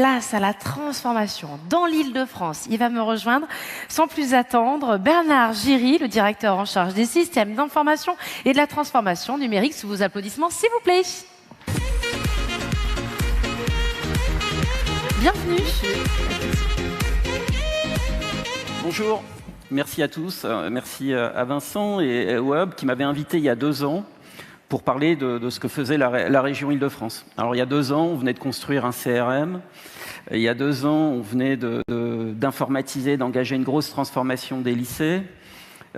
place à la transformation dans l'Île-de-France. Il va me rejoindre sans plus attendre. Bernard Giry, le directeur en charge des systèmes d'information et de la transformation numérique. Sous vos applaudissements, s'il vous plaît. Bienvenue. Bonjour, merci à tous. Merci à Vincent et au Hub qui m'avaient invité il y a 2 ans pour parler de ce que faisait la région Île-de-France. Alors il y a 2 ans, on venait de construire un CRM. Il y a 2 ans, on venait d'informatiser, d'engager une grosse transformation des lycées.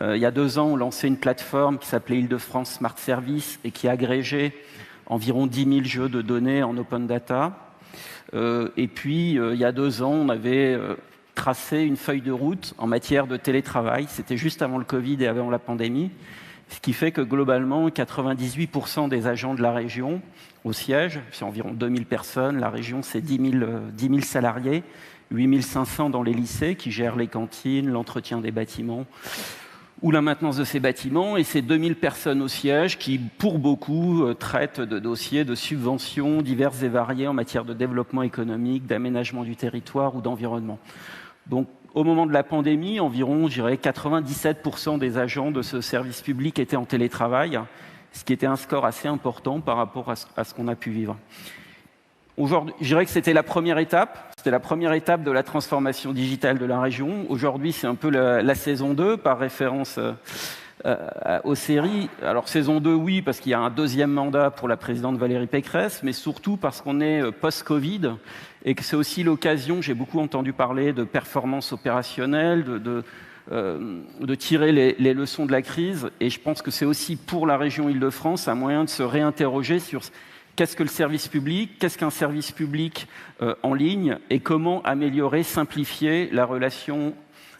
Il y a 2 ans, on lançait une plateforme qui s'appelait Île-de-France Smart Service et qui agrégeait environ 10 000 jeux de données en open data. Et puis, il y a 2 ans, on avait tracé une feuille de route en matière de télétravail. C'était juste avant le Covid et avant la pandémie. Ce qui fait que globalement, 98% des agents de la région au siège, c'est environ 2000 personnes, la région c'est 10 000 salariés, 8 500 dans les lycées qui gèrent les cantines, l'entretien des bâtiments ou la maintenance de ces bâtiments, et c'est 2000 personnes au siège qui, pour beaucoup, traitent de dossiers de subventions diverses et variées en matière de développement économique, d'aménagement du territoire ou d'environnement. Donc, au moment de la pandémie, environ, je dirais, 97% des agents de ce service public étaient en télétravail, ce qui était un score assez important par rapport à ce qu'on a pu vivre. Aujourd'hui, je dirais que c'était la première étape. C'était la première étape de la transformation digitale de la région. Aujourd'hui, c'est un peu la saison 2, par référence aux séries. Alors, saison 2, oui, parce qu'il y a un 2e mandat pour la présidente Valérie Pécresse, mais surtout parce qu'on est post-Covid et que c'est aussi l'occasion, j'ai beaucoup entendu parler de performance opérationnelle, de tirer les leçons de la crise. Et je pense que c'est aussi pour la région Île-de-France un moyen de se réinterroger sur qu'est-ce que le service public, qu'est-ce qu'un service public en ligne et comment améliorer, simplifier la relation,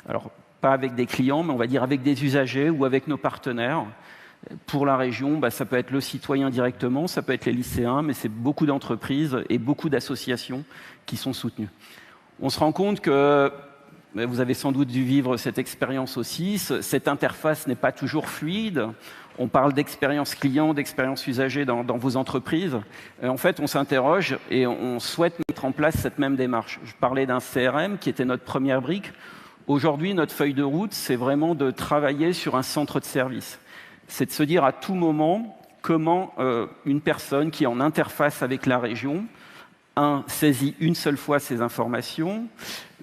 alors pas avec des clients, mais on va dire avec des usagers ou avec nos partenaires. Pour la région, ça peut être le citoyen directement, ça peut être les lycéens, mais c'est beaucoup d'entreprises et beaucoup d'associations qui sont soutenues. On se rend compte que, vous avez sans doute dû vivre cette expérience aussi, cette interface n'est pas toujours fluide. On parle d'expérience client, d'expérience usager dans vos entreprises. Et en fait, on s'interroge et on souhaite mettre en place cette même démarche. Je parlais d'un CRM qui était notre première brique. Aujourd'hui, notre feuille de route, c'est vraiment de travailler sur un centre de service. C'est de se dire à tout moment comment une personne qui est en interface avec la région, 1, saisit une seule fois ces informations,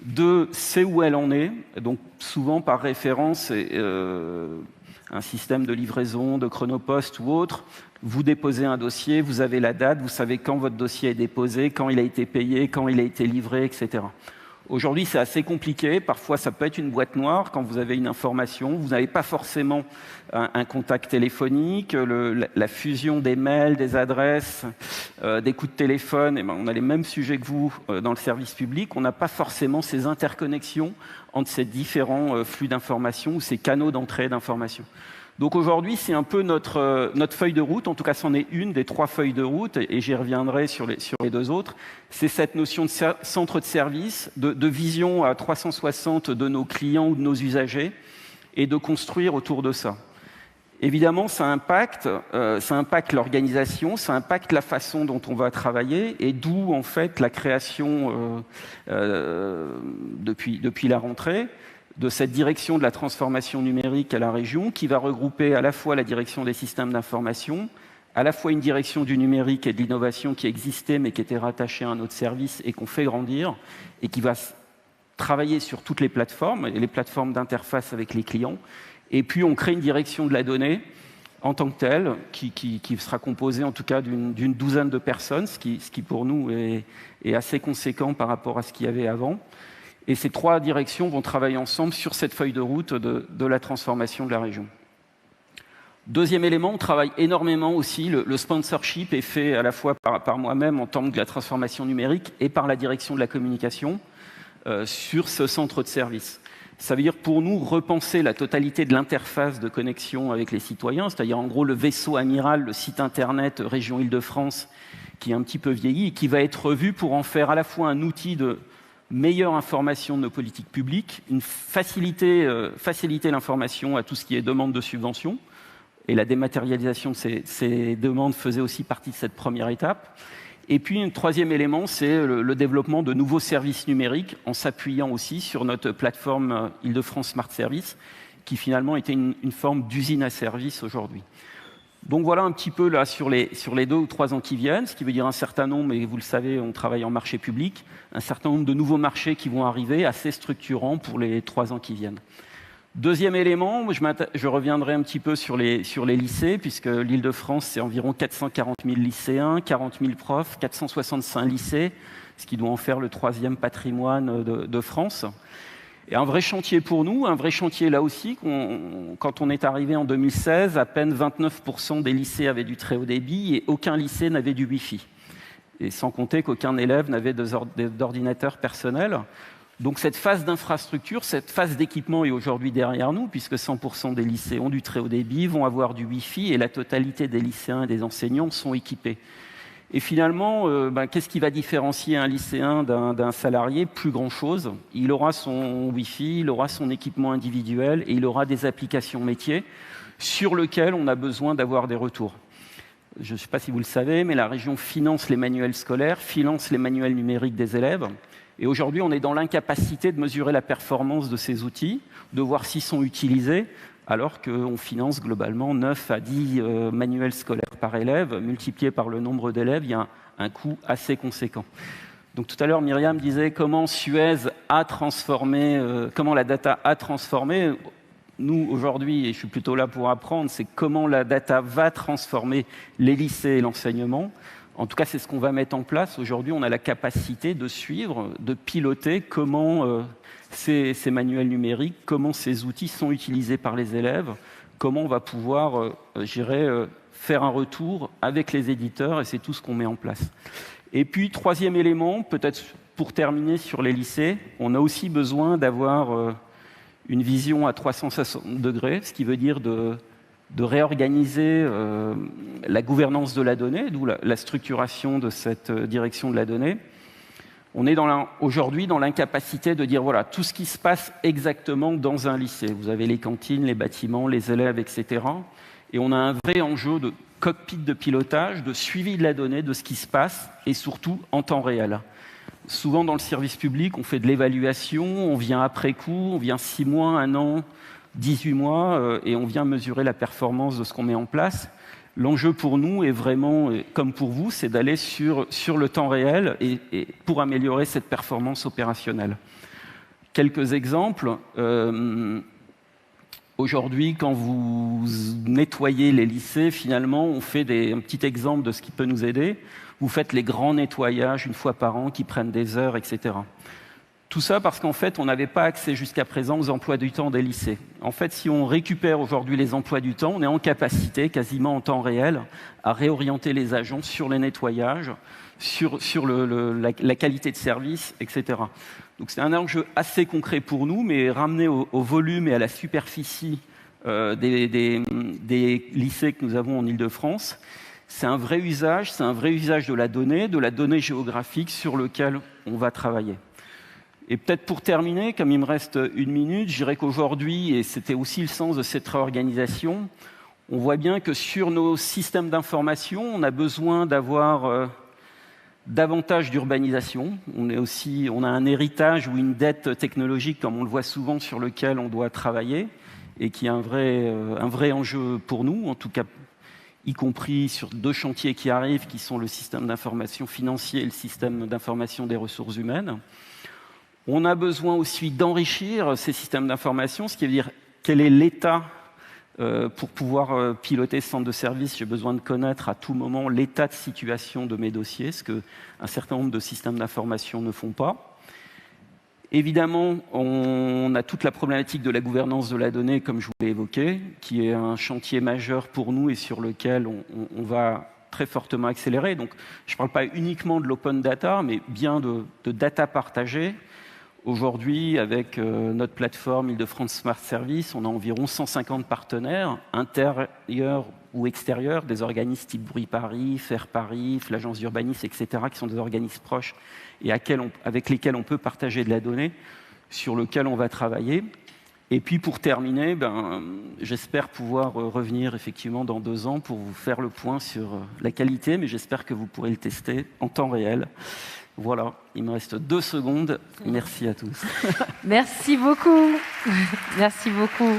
2, sait où elle en est, donc souvent par référence, un système de livraison, de chronopost ou autre, vous déposez un dossier, vous avez la date, vous savez quand votre dossier est déposé, quand il a été payé, quand il a été livré, etc. Aujourd'hui, c'est assez compliqué. Parfois, ça peut être une boîte noire quand vous avez une information. Vous n'avez pas forcément un contact téléphonique, la fusion des mails, des adresses, des coups de téléphone. On a les mêmes sujets que vous dans le service public. On n'a pas forcément ces interconnexions entre ces différents flux d'informations ou ces canaux d'entrée d'informations. Donc aujourd'hui, c'est un peu notre feuille de route, en tout cas c'en est une des 3 feuilles de route, et j'y reviendrai sur les 2 autres. C'est cette notion de centre de service, de vision à 360 de nos clients ou de nos usagers, et de construire autour de ça. Évidemment, ça impacte l'organisation, ça impacte la façon dont on va travailler, et d'où en fait la création depuis la rentrée de cette direction de la transformation numérique à la région, qui va regrouper à la fois la direction des systèmes d'information, à la fois une direction du numérique et de l'innovation qui existait mais qui était rattachée à un autre service et qu'on fait grandir, et qui va travailler sur toutes les plateformes, et les plateformes d'interface avec les clients. Et puis on crée une direction de la donnée en tant que telle, qui sera composée en tout cas d'une 12aine de personnes, ce qui pour nous est assez conséquent par rapport à ce qu'il y avait avant. Et ces 3 directions vont travailler ensemble sur cette feuille de route de la transformation de la région. Deuxième élément, on travaille énormément aussi, le sponsorship est fait à la fois par moi-même en tant que de la transformation numérique et par la direction de la communication sur ce centre de service. Ça veut dire pour nous repenser la totalité de l'interface de connexion avec les citoyens, c'est-à-dire en gros le vaisseau amiral, le site internet Région Île-de-France qui est un petit peu vieilli et qui va être revu pour en faire à la fois un outil de meilleure information de nos politiques publiques, faciliter l'information à tout ce qui est demande de subvention, et la dématérialisation de ces demandes faisait aussi partie de cette première étape, Et puis, un troisième élément, c'est le développement de nouveaux services numériques en s'appuyant aussi sur notre plateforme Île-de-France Smart Service, qui finalement était une forme d'usine à service aujourd'hui. Donc voilà un petit peu là sur les 2 ou 3 ans qui viennent, ce qui veut dire un certain nombre, et vous le savez, on travaille en marché public, un certain nombre de nouveaux marchés qui vont arriver, assez structurants pour les 3 ans qui viennent. Deuxième élément, je reviendrai un petit peu sur les lycées, puisque l'Île-de-France, c'est environ 440 000 lycéens, 40 000 profs, 465 lycées, ce qui doit en faire le 3e patrimoine de France. Et un vrai chantier pour nous, un vrai chantier là aussi, quand on est arrivé en 2016, à peine 29% des lycées avaient du très haut débit et aucun lycée n'avait du Wi-Fi. Et sans compter qu'aucun élève n'avait d'ordinateur personnel. Donc cette phase d'infrastructure, cette phase d'équipement est aujourd'hui derrière nous, puisque 100% des lycées ont du très haut débit, vont avoir du Wi-Fi et la totalité des lycéens et des enseignants sont équipés. Et finalement, qu'est-ce qui va différencier un lycéen d'un salarié? Plus grand-chose. Il aura son Wi-Fi, il aura son équipement individuel et il aura des applications métiers sur lesquelles on a besoin d'avoir des retours. Je ne sais pas si vous le savez, mais la région finance les manuels scolaires, finance les manuels numériques des élèves. Et aujourd'hui, on est dans l'incapacité de mesurer la performance de ces outils, de voir s'ils sont utilisés, alors qu'on finance globalement 9 à 10 manuels scolaires par élève, multiplié par le nombre d'élèves, il y a un coût assez conséquent. Donc tout à l'heure, Myriam disait comment Suez a transformé, comment la data a transformé. Nous, aujourd'hui, et je suis plutôt là pour apprendre, c'est comment la data va transformer les lycées et l'enseignement. En tout cas, c'est ce qu'on va mettre en place. Aujourd'hui, on a la capacité de suivre, de piloter comment ces manuels numériques, comment ces outils sont utilisés par les élèves, comment on va pouvoir, faire un retour avec les éditeurs, et c'est tout ce qu'on met en place. Et puis, troisième élément, peut-être pour terminer sur les lycées, on a aussi besoin d'avoir une vision à 360 degrés, ce qui veut dire de réorganiser la gouvernance de la donnée, d'où la structuration de cette direction de la donnée. On est aujourd'hui dans l'incapacité de dire voilà tout ce qui se passe exactement dans un lycée. Vous avez les cantines, les bâtiments, les élèves, etc. Et on a un vrai enjeu de cockpit de pilotage, de suivi de la donnée, de ce qui se passe, et surtout en temps réel. Souvent dans le service public, on fait de l'évaluation, on vient après coup, on vient 6 mois, 1 an, 18 mois, et on vient mesurer la performance de ce qu'on met en place. L'enjeu pour nous est vraiment, comme pour vous, c'est d'aller sur le temps réel et pour améliorer cette performance opérationnelle. Quelques exemples. Aujourd'hui, quand vous nettoyez les lycées, finalement, on fait un petit exemple de ce qui peut nous aider. Vous faites les grands nettoyages 1 fois par an qui prennent des heures, etc. Tout ça parce qu'en fait, on n'avait pas accès jusqu'à présent aux emplois du temps des lycées. En fait, si on récupère aujourd'hui les emplois du temps, on est en capacité, quasiment en temps réel, à réorienter les agents sur les nettoyages, sur la qualité de service, etc. Donc c'est un enjeu assez concret pour nous, mais ramené au volume et à la superficie des lycées que nous avons en Île-de-France, c'est un vrai usage de la donnée géographique sur lequel on va travailler. Et peut-être pour terminer, comme il me reste 1 minute, je dirais qu'aujourd'hui, et c'était aussi le sens de cette réorganisation, on voit bien que sur nos systèmes d'information, on a besoin d'avoir davantage d'urbanisation. On a un héritage ou une dette technologique, comme on le voit souvent, sur lequel on doit travailler, et qui est un vrai enjeu pour nous, en tout cas, y compris sur 2 chantiers qui arrivent, qui sont le système d'information financier et le système d'information des ressources humaines. On a besoin aussi d'enrichir ces systèmes d'information, ce qui veut dire quel est l'état pour pouvoir piloter ce centre de service. J'ai besoin de connaître à tout moment l'état de situation de mes dossiers, ce qu'un certain nombre de systèmes d'information ne font pas. Évidemment, on a toute la problématique de la gouvernance de la donnée, comme je vous l'ai évoqué, qui est un chantier majeur pour nous et sur lequel on va très fortement accélérer. Donc, je ne parle pas uniquement de l'open data, mais bien de data partagée. Aujourd'hui, avec notre plateforme Île-de-France Smart Service, on a environ 150 partenaires, intérieurs ou extérieurs, des organismes type Bruit Paris, Faire Paris, l'agence d'urbanisme, etc., qui sont des organismes proches et avec lesquels on peut partager de la donnée, sur lesquels on va travailler. Et puis pour terminer, j'espère pouvoir revenir effectivement dans 2 ans pour vous faire le point sur la qualité, mais j'espère que vous pourrez le tester en temps réel. Voilà, il me reste 2 secondes. Merci à tous. Merci beaucoup. Merci beaucoup.